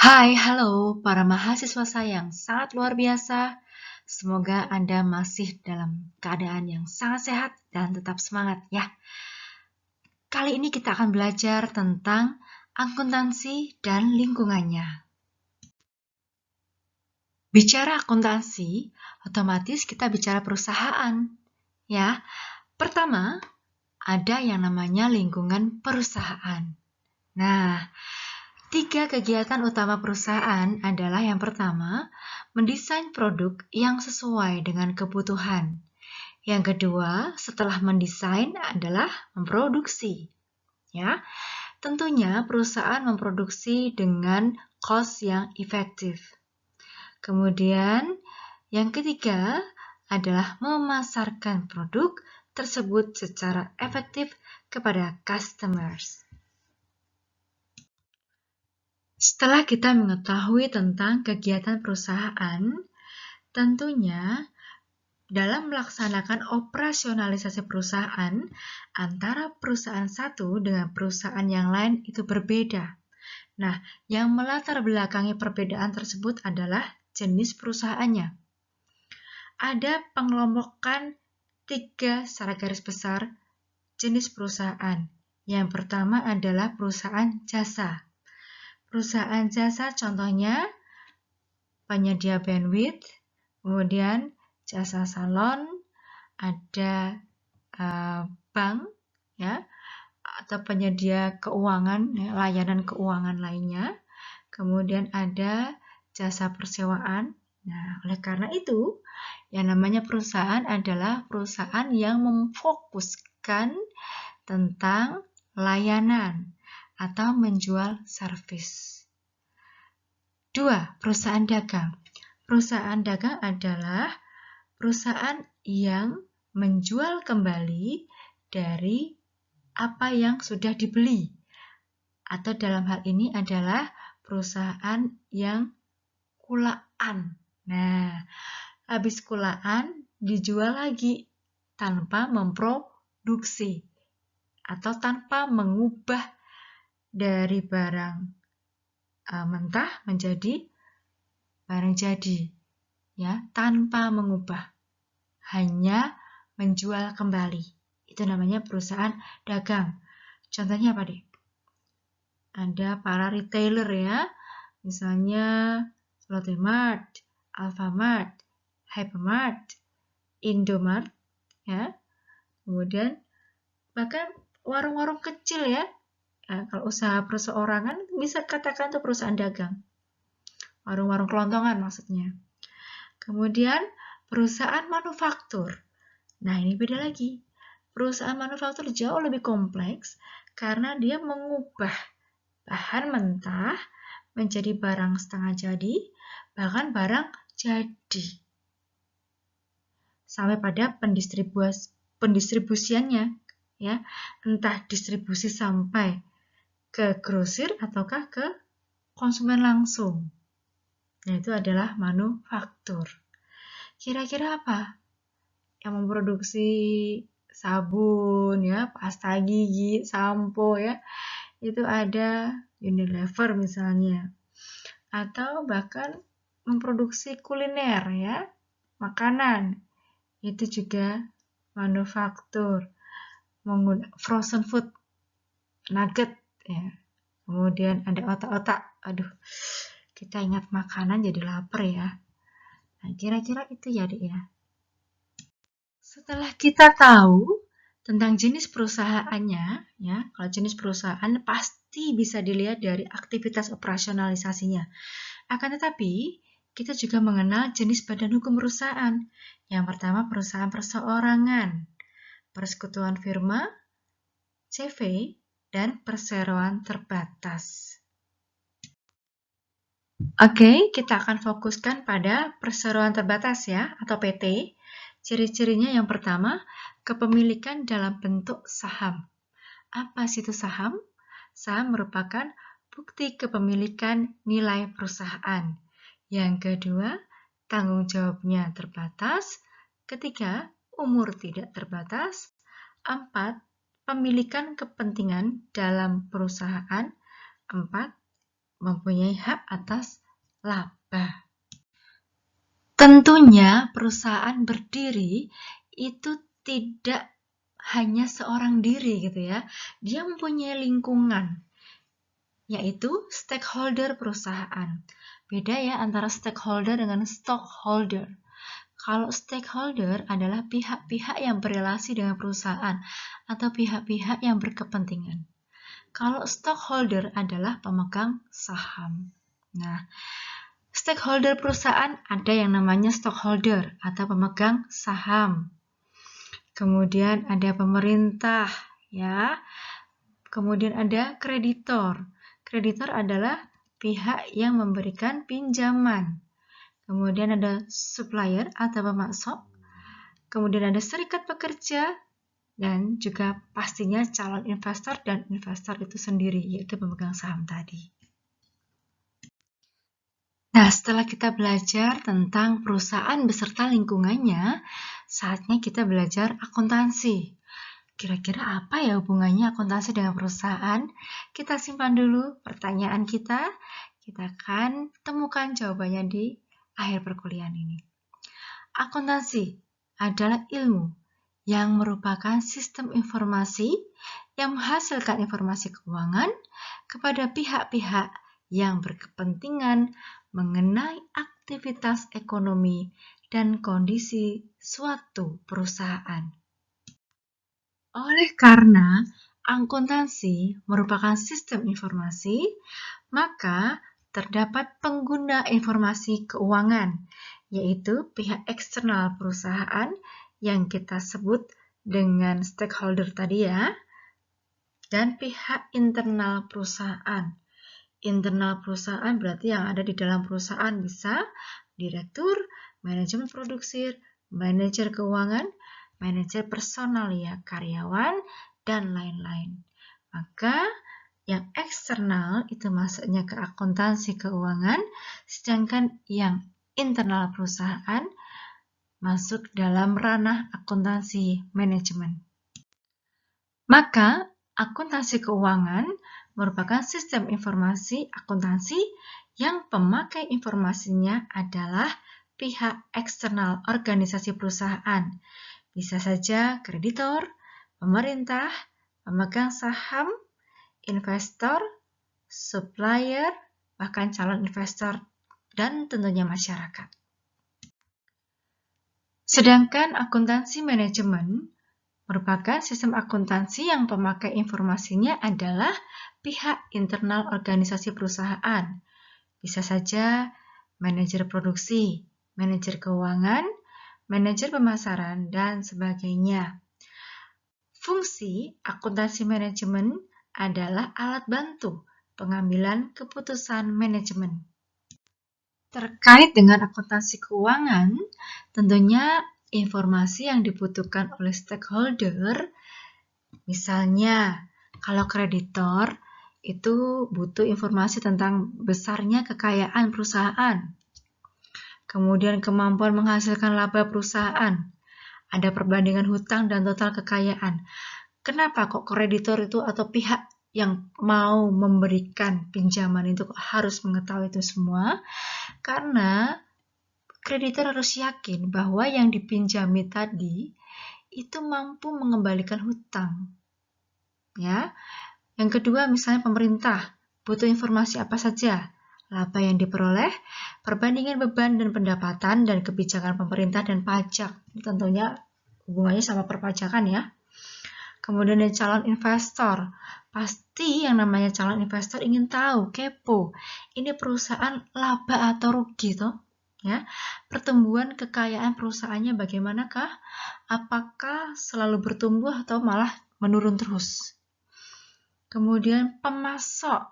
Hai, halo para mahasiswa saya yang sangat luar biasa. Semoga Anda masih dalam keadaan yang sangat sehat dan tetap semangat ya. Kali ini kita akan belajar tentang akuntansi dan lingkungannya. Bicara akuntansi, otomatis kita bicara perusahaan ya. Pertama, ada yang namanya lingkungan perusahaan. Nah, tiga kegiatan utama perusahaan adalah yang pertama, mendesain produk yang sesuai dengan kebutuhan. Yang kedua, setelah mendesain adalah memproduksi. Ya, tentunya perusahaan memproduksi dengan cost yang efektif. Kemudian, yang ketiga adalah memasarkan produk tersebut secara efektif kepada customers. Setelah kita mengetahui tentang kegiatan perusahaan, tentunya dalam melaksanakan operasionalisasi perusahaan, antara perusahaan satu dengan perusahaan yang lain itu berbeda. Nah, yang melatar belakangi perbedaan tersebut adalah jenis perusahaannya. Ada pengelompokan 3 secara garis besar jenis perusahaan. Yang pertama adalah perusahaan jasa. Perusahaan jasa contohnya penyedia bandwidth, kemudian jasa salon, ada bank, ya, atau penyedia keuangan, ya, layanan keuangan lainnya. Kemudian ada jasa persewaan. Nah, oleh karena itu, yang namanya perusahaan adalah perusahaan yang memfokuskan tentang layanan atau menjual servis. 2. Perusahaan dagang. Perusahaan dagang adalah perusahaan yang menjual kembali dari apa yang sudah dibeli. Atau dalam hal ini adalah perusahaan yang kulaan. Nah, habis kulaan dijual lagi tanpa memproduksi atau tanpa mengubah dari barang mentah menjadi barang jadi, ya, tanpa mengubah, hanya menjual kembali. Itu namanya perusahaan dagang. Contohnya apa deh? Ada para retailer ya, misalnya Lotte Mart, Alfamart, Hypermart, Indomart, ya. Kemudian bahkan warung-warung kecil ya. Kalau usaha perseorangan bisa katakan itu perusahaan dagang. Warung-warung kelontongan maksudnya. Kemudian perusahaan manufaktur. Nah, ini beda lagi. Perusahaan manufaktur jauh lebih kompleks karena dia mengubah bahan mentah menjadi barang setengah jadi, bahkan barang jadi. Sampai pada pendistribusiannya, ya. Entah distribusi sampai ke grosir ataukah ke konsumen langsung. Nah, itu adalah manufaktur. Kira-kira apa? Yang memproduksi sabun, ya, pasta gigi, sampo, ya. Itu ada Unilever misalnya. Atau bahkan memproduksi kuliner, ya, makanan. Itu juga manufaktur. Frozen food, nugget, ya. Kemudian ada otak-otak. Aduh, kita ingat makanan jadi lapar ya. Nah, kira-kira itu ya, Dik ya. Setelah kita tahu tentang jenis perusahaannya, ya, kalau jenis perusahaan pasti bisa dilihat dari aktivitas operasionalisasinya. Akan tetapi, kita juga mengenal jenis badan hukum perusahaan. Yang pertama, perusahaan perseorangan, persekutuan firma, CV, dan perseroan terbatas. Oke, kita akan fokuskan pada perseroan terbatas ya, atau PT. Ciri-cirinya yang pertama, kepemilikan dalam bentuk saham. Apa sih itu saham? Saham merupakan bukti kepemilikan nilai perusahaan. Yang kedua, tanggung jawabnya terbatas. Ketiga, umur tidak terbatas. 4. Pemilikan kepentingan dalam perusahaan. 5. mempunyai hak atas laba. Tentunya perusahaan berdiri itu tidak hanya seorang diri gitu ya. Dia mempunyai lingkungan, yaitu stakeholder perusahaan. Beda ya antara stakeholder dengan stockholder. Kalau stakeholder adalah pihak-pihak yang berrelasi dengan perusahaan atau pihak-pihak yang berkepentingan. Kalau stockholder adalah pemegang saham. Nah, stakeholder perusahaan ada yang namanya stockholder atau pemegang saham. Kemudian ada pemerintah, ya. Kemudian ada kreditor. Kreditor adalah pihak yang memberikan pinjaman. Kemudian ada supplier atau pemasok. Kemudian ada serikat pekerja dan juga pastinya calon investor dan investor itu sendiri, yaitu pemegang saham tadi. Nah, setelah kita belajar tentang perusahaan beserta lingkungannya, saatnya kita belajar akuntansi. Kira-kira apa ya hubungannya akuntansi dengan perusahaan? Kita simpan dulu pertanyaan kita akan temukan jawabannya di akhir perkuliahan ini. Akuntansi adalah ilmu yang merupakan sistem informasi yang menghasilkan informasi keuangan kepada pihak-pihak yang berkepentingan mengenai aktivitas ekonomi dan kondisi suatu perusahaan. Oleh karena akuntansi merupakan sistem informasi, maka terdapat pengguna informasi keuangan, yaitu pihak eksternal perusahaan yang kita sebut dengan stakeholder tadi ya, dan pihak internal perusahaan. Internal perusahaan berarti yang ada di dalam perusahaan bisa direktur, manajemen produksi, manajer keuangan, manajer personal ya, karyawan, dan lain-lain. Maka yang eksternal itu masuknya ke akuntansi keuangan, sedangkan yang internal perusahaan masuk dalam ranah akuntansi manajemen. Maka akuntansi keuangan merupakan sistem informasi akuntansi yang pemakai informasinya adalah pihak eksternal organisasi perusahaan. Bisa saja kreditor, pemerintah, pemegang saham, investor, supplier, bahkan calon investor, dan tentunya masyarakat. Sedangkan akuntansi manajemen merupakan sistem akuntansi yang pemakai informasinya adalah pihak internal organisasi perusahaan. Bisa saja manajer produksi, manajer keuangan, manajer pemasaran, dan sebagainya. Fungsi akuntansi manajemen adalah alat bantu pengambilan keputusan manajemen. Terkait dengan akuntansi keuangan, tentunya informasi yang dibutuhkan oleh stakeholder, misalnya kalau kreditor itu butuh informasi tentang besarnya kekayaan perusahaan, kemudian kemampuan menghasilkan laba perusahaan, ada perbandingan hutang dan total kekayaan. Kenapa kok kreditor itu atau pihak yang mau memberikan pinjaman itu harus mengetahui itu semua? Karena kreditor harus yakin bahwa yang dipinjami tadi itu mampu mengembalikan hutang. Ya. Yang kedua, misalnya pemerintah butuh informasi apa saja? Laba yang diperoleh, perbandingan beban dan pendapatan, dan kebijakan pemerintah dan pajak. Tentunya hubungannya sama perpajakan ya. Kemudian ada calon investor. Pasti yang namanya calon investor ingin tahu, kepo. Ini perusahaan laba atau rugi toh? Ya, pertumbuhan kekayaan perusahaannya bagaimanakah? Apakah selalu bertumbuh atau malah menurun terus? Kemudian pemasok,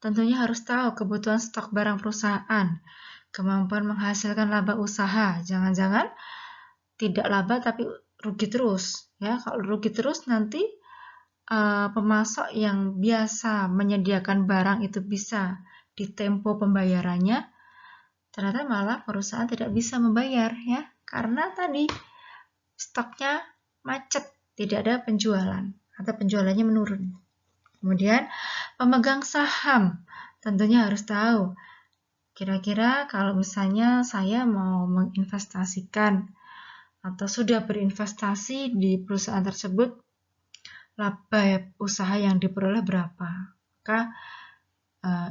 tentunya harus tahu kebutuhan stok barang perusahaan, kemampuan menghasilkan laba usaha. Jangan-jangan tidak laba tapi rugi terus. Ya, kalau rugi terus nanti pemasok yang biasa menyediakan barang itu bisa di tempo pembayarannya, ternyata malah perusahaan tidak bisa membayar ya, karena tadi stoknya macet, tidak ada penjualan atau penjualannya menurun. Kemudian pemegang saham, tentunya harus tahu, kira-kira kalau misalnya saya mau menginvestasikan atau sudah berinvestasi di perusahaan tersebut, laba usaha yang diperoleh berapa. Maka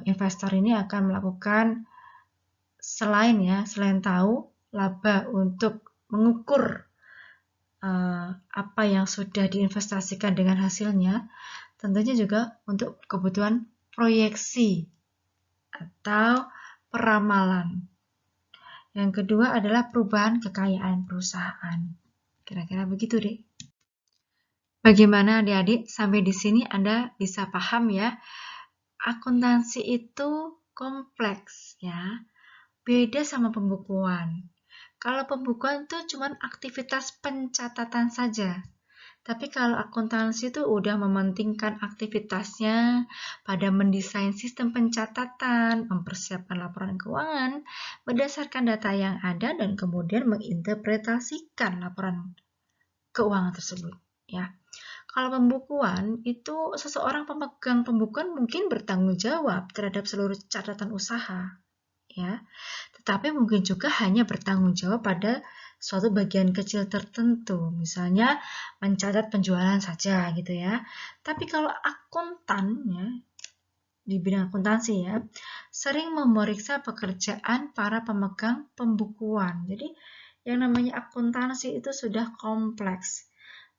investor ini akan melakukan selain tahu laba untuk mengukur apa yang sudah diinvestasikan dengan hasilnya, tentunya juga untuk kebutuhan proyeksi atau peramalan. Yang kedua adalah perubahan kekayaan perusahaan. Kira-kira begitu deh. Bagaimana adik-adik? Sampai di sini Anda bisa paham ya? Akuntansi itu kompleks ya. Beda sama pembukuan. Kalau pembukuan itu cuma aktivitas pencatatan saja. Tapi kalau akuntansi itu udah mementingkan aktivitasnya pada mendesain sistem pencatatan, mempersiapkan laporan keuangan berdasarkan data yang ada dan kemudian menginterpretasikan laporan keuangan tersebut. Ya. Kalau pembukuan itu seseorang pemegang pembukuan mungkin bertanggung jawab terhadap seluruh catatan usaha. Ya, tetapi mungkin juga hanya bertanggung jawab pada suatu bagian kecil tertentu, misalnya mencatat penjualan saja gitu ya. Tapi kalau akuntan ya, di bidang akuntansi ya, sering memeriksa pekerjaan para pemegang pembukuan. Jadi yang namanya akuntansi itu sudah kompleks.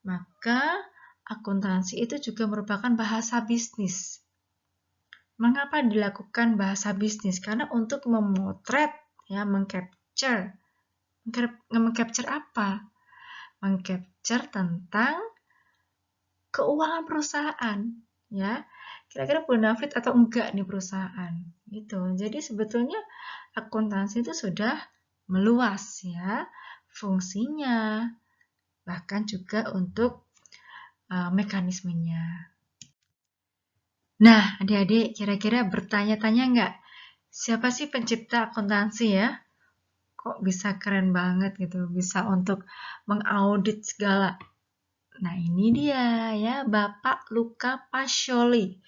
Maka akuntansi itu juga merupakan bahasa bisnis. Mengapa dilakukan bahasa bisnis? Karena untuk memotret, ya, mengcapture apa? Mengcapture tentang keuangan perusahaan, ya. Kira-kira bonafit atau enggak nih perusahaan, gitu. Jadi sebetulnya akuntansi itu sudah meluas ya fungsinya, bahkan juga untuk mekanismenya. Nah, adik-adik kira-kira bertanya-tanya nggak? Siapa sih pencipta akuntansi ya? Kok bisa keren banget gitu, bisa untuk mengaudit segala. Nah, ini dia ya, Bapak Luca Pacioli.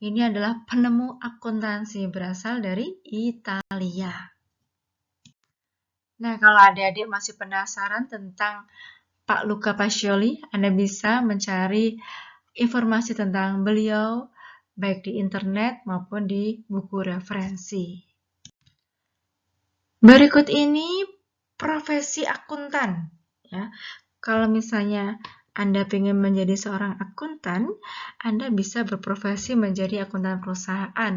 Ini adalah penemu akuntansi berasal dari Italia. Nah, kalau adik-adik masih penasaran tentang Pak Luca Pacioli, Anda bisa mencari informasi tentang beliau baik di internet maupun di buku referensi. Berikut ini profesi akuntan. Ya, kalau misalnya Anda ingin menjadi seorang akuntan, Anda bisa berprofesi menjadi akuntan perusahaan,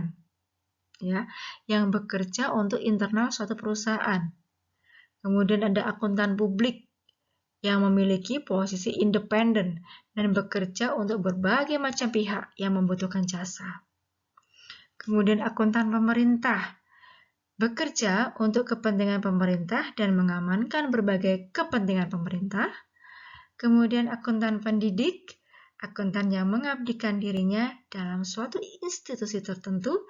ya, yang bekerja untuk internal suatu perusahaan. Kemudian ada akuntan publik yang memiliki posisi independen dan bekerja untuk berbagai macam pihak yang membutuhkan jasa. Kemudian akuntan pemerintah, bekerja untuk kepentingan pemerintah dan mengamankan berbagai kepentingan pemerintah. Kemudian akuntan pendidik, akuntan yang mengabdikan dirinya dalam suatu institusi tertentu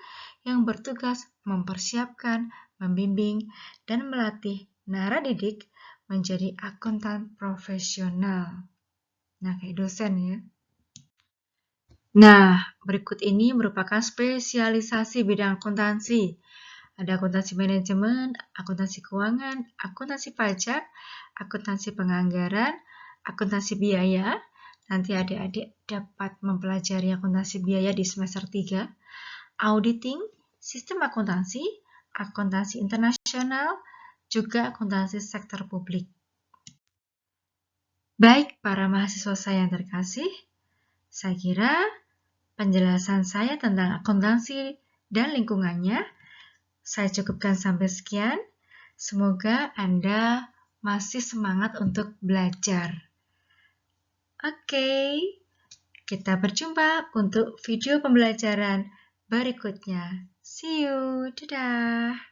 yang bertugas mempersiapkan, membimbing, dan melatih naradidik menjadi akuntan profesional. Nah, kayak dosen ya. Nah, berikut ini merupakan spesialisasi bidang akuntansi. Ada akuntansi manajemen, akuntansi keuangan, akuntansi pajak, akuntansi penganggaran, akuntansi biaya. Nanti adik-adik dapat mempelajari akuntansi biaya di semester 3. Auditing, sistem akuntansi, akuntansi internasional, juga akuntansi sektor publik. Baik, para mahasiswa saya yang terkasih, saya kira penjelasan saya tentang akuntansi dan lingkungannya saya cukupkan sampai sekian. Semoga Anda masih semangat untuk belajar. Oke, kita berjumpa untuk video pembelajaran berikutnya. See you, dadah!